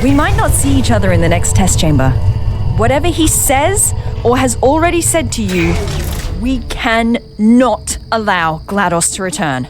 We might not see each other in the next test chamber. Whatever he says or has already said to you, we cannot allow GLaDOS to return.